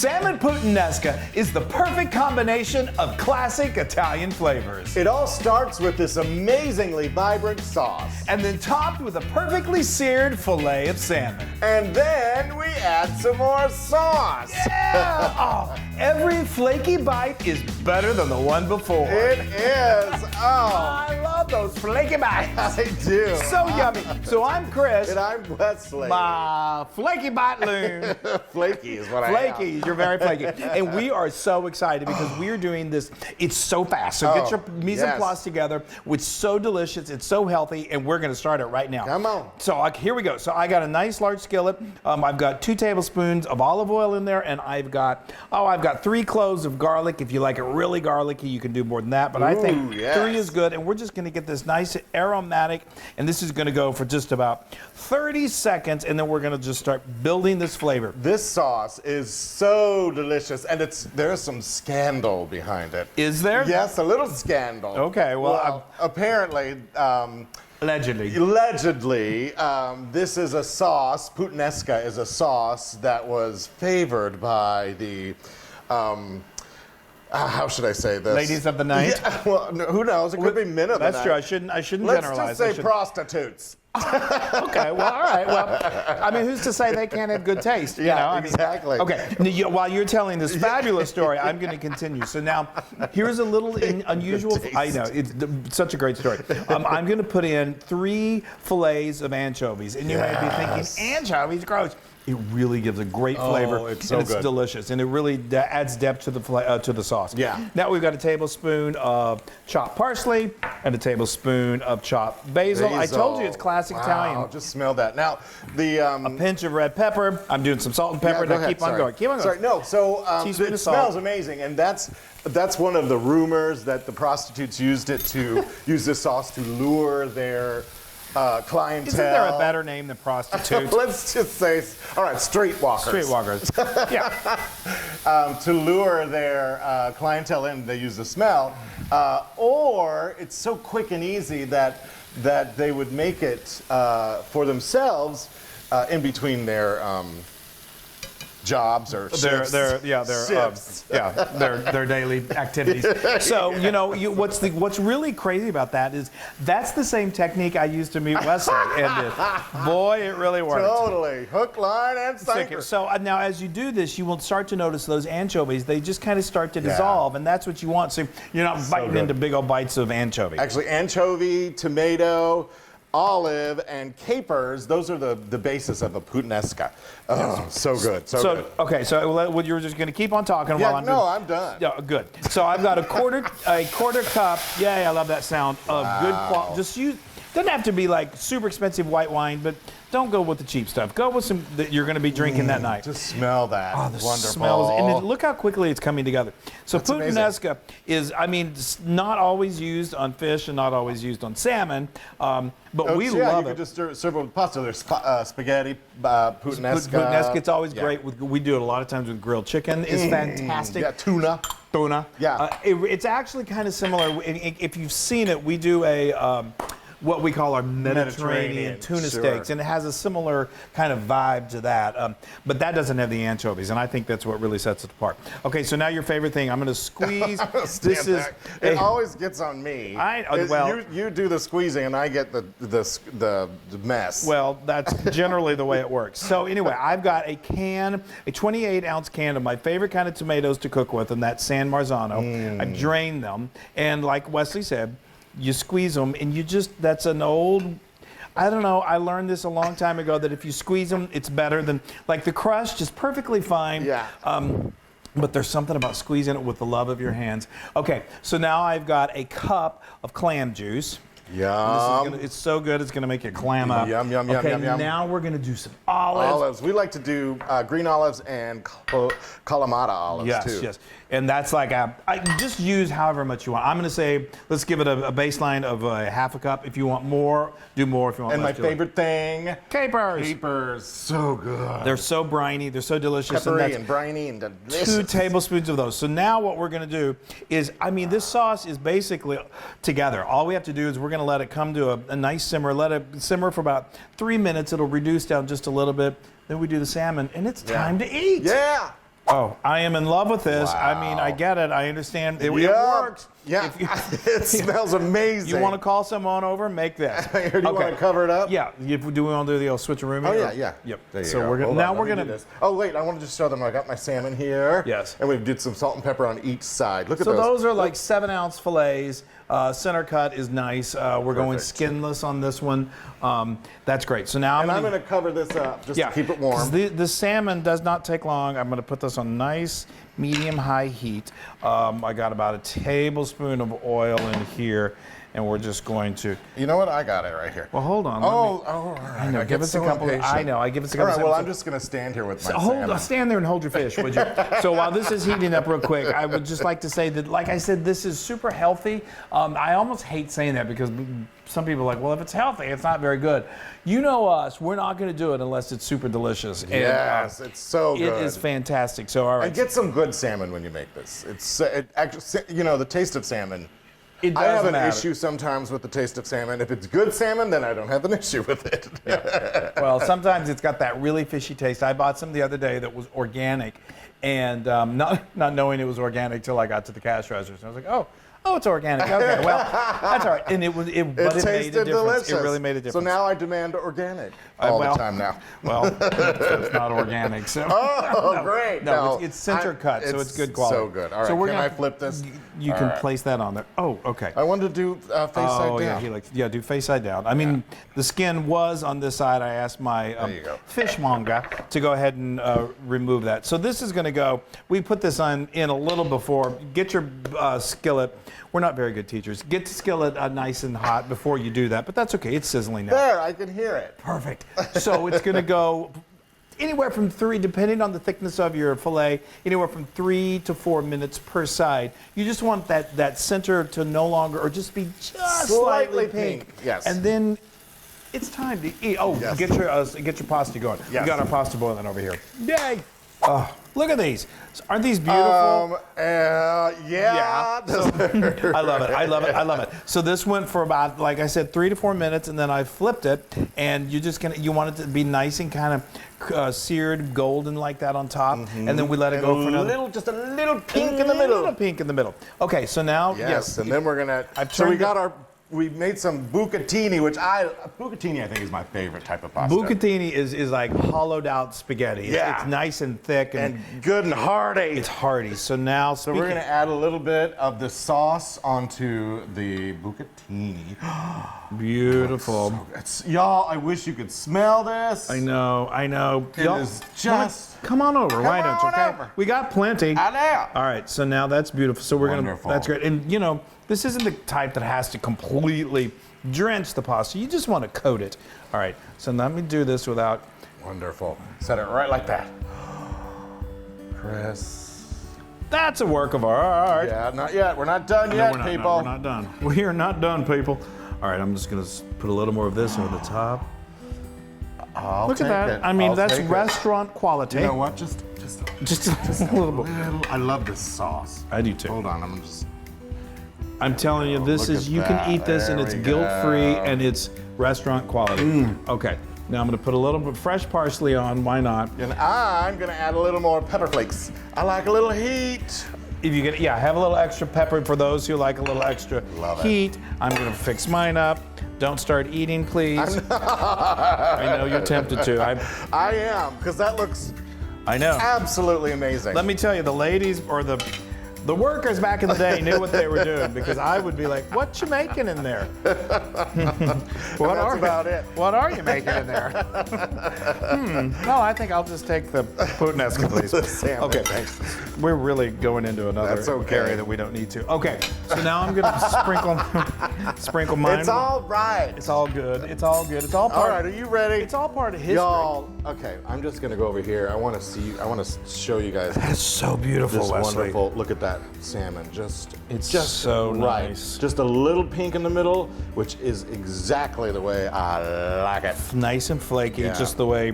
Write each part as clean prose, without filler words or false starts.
Salmon Puttanesca is the perfect combination of classic Italian flavors. It all starts with this amazingly vibrant sauce. And then topped with a perfectly seared fillet of salmon. And then we add some more sauce. Yeah! Oh, every flaky bite is better than the one before. It is. Oh. I love those flaky bites. I do. So yummy. So I'm Chris. And I'm Wesley. My flaky bite loon. Flakey is what I am. Flaky, you're very flaky. And we are so excited because we are doing this. It's so fast. So get your mise en place together. It's so delicious. It's so healthy. And we're going to start it right now. Come on. So here we go. So I got a nice large skillet. I've got 2 tablespoons of olive oil in there. And I've got 3 cloves of garlic. If you like it really garlicky, you can do more than that. But I think 3 is good. And we're just going to get this nice aromatic. And this is going to go for just about 30 seconds. And then we're going to just start building this flavor. This sauce is so delicious, and there's some scandal behind it. Is there? Yes, a little scandal. Okay, well apparently, allegedly, this is a sauce. Puttanesca is a sauce that was favored by the. How should I say this? Ladies of the night. Yeah, well, who knows? It could be men of the night. That's true. I shouldn't Let's generalize. Let's just say prostitutes. Okay, well, all right. Well, I mean, who's to say they can't have good taste? You know? Exactly. Okay, while you're telling this fabulous story, I'm going to continue. So now, here's a little unusual. I know, it's such a great story. I'm going to put in 3 fillets of anchovies. And you may be thinking, anchovies, gross. It really gives a great flavor, it's so and it's good. Delicious, and it really adds depth to the sauce. Yeah. Now we've got a tablespoon of chopped parsley and a tablespoon of chopped basil. I told you it's classic Italian. Just smell that. Now a pinch of red pepper. I'm doing some salt and pepper. Go Now ahead. keep on going. Keep on going. Sorry, no. So Teaspoon it of salt. smells amazing, and that's one of the rumors that the prostitutes used it to use this sauce to lure their clientele. Isn't there a better name than prostitute? Let's just say, all right, streetwalkers. Streetwalkers. Yeah. To lure their clientele in, they use the smell, or it's so quick and easy that they would make it for themselves in between their jobs or their daily activities. So what's really crazy about that is that's the same technique I used to meet Wesley, and boy, it really works. Totally, hook, line, and sinker. So now, as you do this, you will start to notice those anchovies. They just kind of start to dissolve, and that's what you want. So you're not biting into big old bites of anchovy. Actually, anchovy, tomato, olive, and capers, those are the basis of a puttanesca. Oh, so good, so good. Okay, so you were just going to keep on talking while I'm I'm done. Yeah, good. So I've got a quarter cup. Yeah, I love that sound of good quality. Just use. Doesn't have to be like super expensive white wine, but don't go with the cheap stuff. Go with some that you're going to be drinking that night. Just smell that. Oh, the wonderful. Smells, and look how quickly it's coming together. So puttanesca is, it's not always used on fish and not always used on salmon, but we love you it. could just serve it with pasta. There's spaghetti, puttanesca. Puttanesca, it's always great. We do it a lot of times with grilled chicken. It's fantastic. Yeah, tuna. Yeah. It's actually kind of similar. If you've seen it, we do a what we call our Mediterranean tuna steaks, and it has a similar kind of vibe to that, but that doesn't have the anchovies, and I think that's what really sets it apart. Okay, so now your favorite thing. I'm going to squeeze. It always gets on me. You do the squeezing, and I get the mess. Well, that's generally the way it works. So anyway, I've got a 28-ounce can of my favorite kind of tomatoes to cook with, and that's San Marzano. I've drained them, and like Wesley said, you squeeze them, and that's an old, I don't know, I learned this a long time ago, that if you squeeze them, it's better than, like the crush, just perfectly fine. Yeah. But there's something about squeezing it with the love of your hands. Okay, so now I've got a cup of clam juice. Yum. It's so good, it's going to make you clam up. Yum. Okay, now we're going to do some olives. We like to do green olives and Kalamata olives, too. Yes. And that's like I just use however much you want. I'm going to say, let's give it a baseline of half a cup. If you want more, do more. If you want less, my favorite thing, capers. Capers, so good. They're so briny. They're so delicious. Peppery and briny and delicious. 2 tablespoons of those. So now what we're going to do is, this sauce is basically together. All we have to do is we're going to let it come to a nice simmer. Let it simmer for about 3 minutes. It'll reduce down just a little bit. Then we do the salmon, and it's time to eat. Yeah. Oh, I am in love with this. I mean, I get it. I understand. It works. Yeah, it smells amazing. You want to call someone over? Make this. Do you want to cover it up? Yeah. Do we want to do the old switcheroo? Oh yeah. Yep. There you So go. we're gonna now we're gonna. This. Oh wait, I want to just show them. I got my salmon here. Yes. And we did some salt and pepper on each side. Look at So those. those are like 7-ounce fillets. Center cut is nice. We're going skinless on this one. That's great. So now I'm going to cover this up just to keep it warm. The salmon does not take long. I'm going to put this on nice medium-high heat. I got about a tablespoon of oil in here, and we're just going to. You know what? I got it right here. Well, hold on. All right. I know. Give us a couple. I know. I give us a couple. All right. Well, I'm just going to stand here with my salmon. Stand there and hold your fish, would you? So while this is heating up real quick, I would just like to say that, like I said, this is super healthy. I almost hate saying that because some people are like, well, if it's healthy, it's not very good. You know us, we're not going to do it unless it's super delicious. Yes, it's so good. It is fantastic. So all right. And get some good salmon when you make this. It's actually, the taste of salmon. I have an issue sometimes with the taste of salmon. If it's good salmon, then I don't have an issue with it. Yeah. Well, sometimes it's got that really fishy taste. I bought some the other day that was organic, and not knowing it was organic till I got to the cash register. So I was like, oh, it's organic. Okay, well, that's all right. And it made a tasted difference. delicious. It really made a difference. So now I demand organic all the time now. Well, it's not organic. So no, great. No, it's center cut, so it's good quality. So good. All right, so can I flip this? You can place that on there. Oh, okay. I wanted to do face side down. Do face side down. I mean, the skin was on this side. I asked my fishmonger to go ahead and remove that. So this is going to go. We put this in a little before. Get your skillet. We're not very good teachers. Get the skillet nice and hot before you do that, but that's okay. It's sizzling now. There, I can hear it. Perfect. So it's going to go anywhere from 3, depending on the thickness of your fillet, anywhere from 3 to 4 minutes per side. You just want that center to no longer, or just be just slightly pink. Yes. And then it's time to eat. Oh, yes. get your pasta going. Yes. We got our pasta boiling over here. Yay! Oh, look at these. Aren't these beautiful? Yeah. So, I love it. I love it. I love it. So this went for about, like I said, 3 to 4 minutes, and then I flipped it, and you want it to be nice and kind of seared, golden like that on top, and then we let it go for another. Just a little pink in the middle. A little pink in the middle. Okay, so now yes, and then we're gonna. We made some bucatini, which bucatini I think is my favorite type of pasta. Bucatini is like hollowed out spaghetti. Yeah. It's nice and thick and good and hearty. It's hearty. So now, we're going to add a little bit of the sauce onto the bucatini. Beautiful. Y'all, I wish you could smell this. I know. It is just. Come on over. Why don't you? Okay. Over. We got plenty. I know. All right. So now that's beautiful. So we're Wonderful. That's great. And this isn't the type that has to completely drench the pasta. You just want to coat it. All right. So let me do this without. Wonderful. Set it right like that. Chris. That's a work of art. Yeah, not yet. We're not done yet, people. No, we're not done. We are not done, people. All right. I'm just going to put a little more of this over the top. Look at that. I mean, that's restaurant quality. You know what? Just a little bit. I love this sauce. I do too. Hold on. I'm telling you, you can eat this and it's guilt-free and it's restaurant quality. Okay, now I'm gonna put a little bit of fresh parsley on, why not? And I'm gonna add a little more pepper flakes. I like a little heat. If you get, have a little extra pepper for those who like a little extra heat. I'm gonna fix mine up. Don't start eating, please. I know you're tempted to. I am, because that looks absolutely amazing. Let me tell you, the ladies or the workers back in the day knew what they were doing, because I would be like, "What you making in there?" What are you making in there? No, I think I'll just take the Puttanesca, please. Salmon, okay, thanks. We're really going into another area that we don't need to. Okay, so now I'm gonna sprinkle mine. It's all right. It's all good. It's all good. It's all part. All right, are you ready? It's all part of history. Y'all, okay, I'm just gonna go over here. I want to show you guys. That's so beautiful, this Wesley. Wonderful. Look at that salmon. It's just so right. Nice. Just a little pink in the middle, which is exactly the way I like it. Nice and flaky, just the way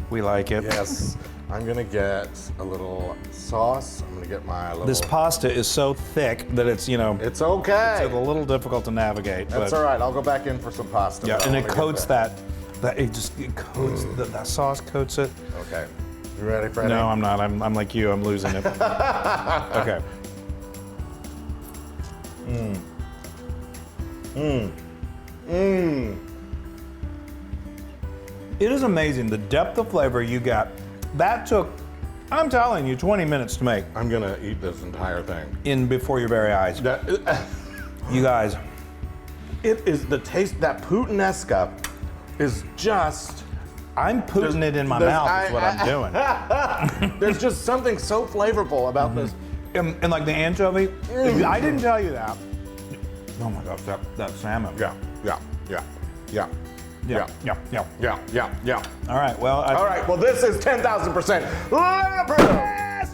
we like it. Yes. I'm gonna get a little sauce. I'm gonna get my little. This pasta is so thick that it's It's okay. It's a little difficult to navigate. That's all right. I'll go back in for some pasta. Yeah, and it coats that. That sauce coats it. Okay. You ready, Freddie? No, I'm not. I'm like you. I'm losing it. Okay. It is amazing the depth of flavor you got. That took, I'm telling you, 20 minutes to make. I'm gonna eat this entire thing. In before your very eyes. You guys. It is the taste, that Puttanesca is just... I'm putting it in my mouth is what I'm doing. There's just something so flavorful about this. And like the anchovy, I didn't tell you that. Oh my gosh, that salmon. Yeah. Yeah. All right, well. All right, well, this is 10,000%.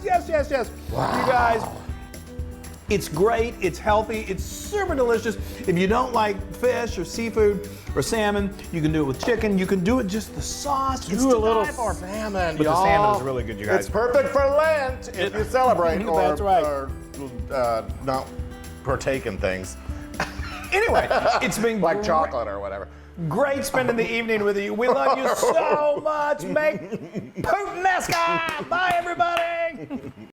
Yes. Wow. You guys, it's great, it's healthy, it's super delicious. If you don't like fish or seafood or salmon, you can do it with chicken. You can do it just the sauce. Do a little salmon, but the salmon is really good, you guys. It's perfect for Lent if you celebrate That's right. or not partake in things. Anyway, it's been like chocolate or whatever. Great spending the evening with you. We love you so much. Make Puttanesca. Bye, everybody.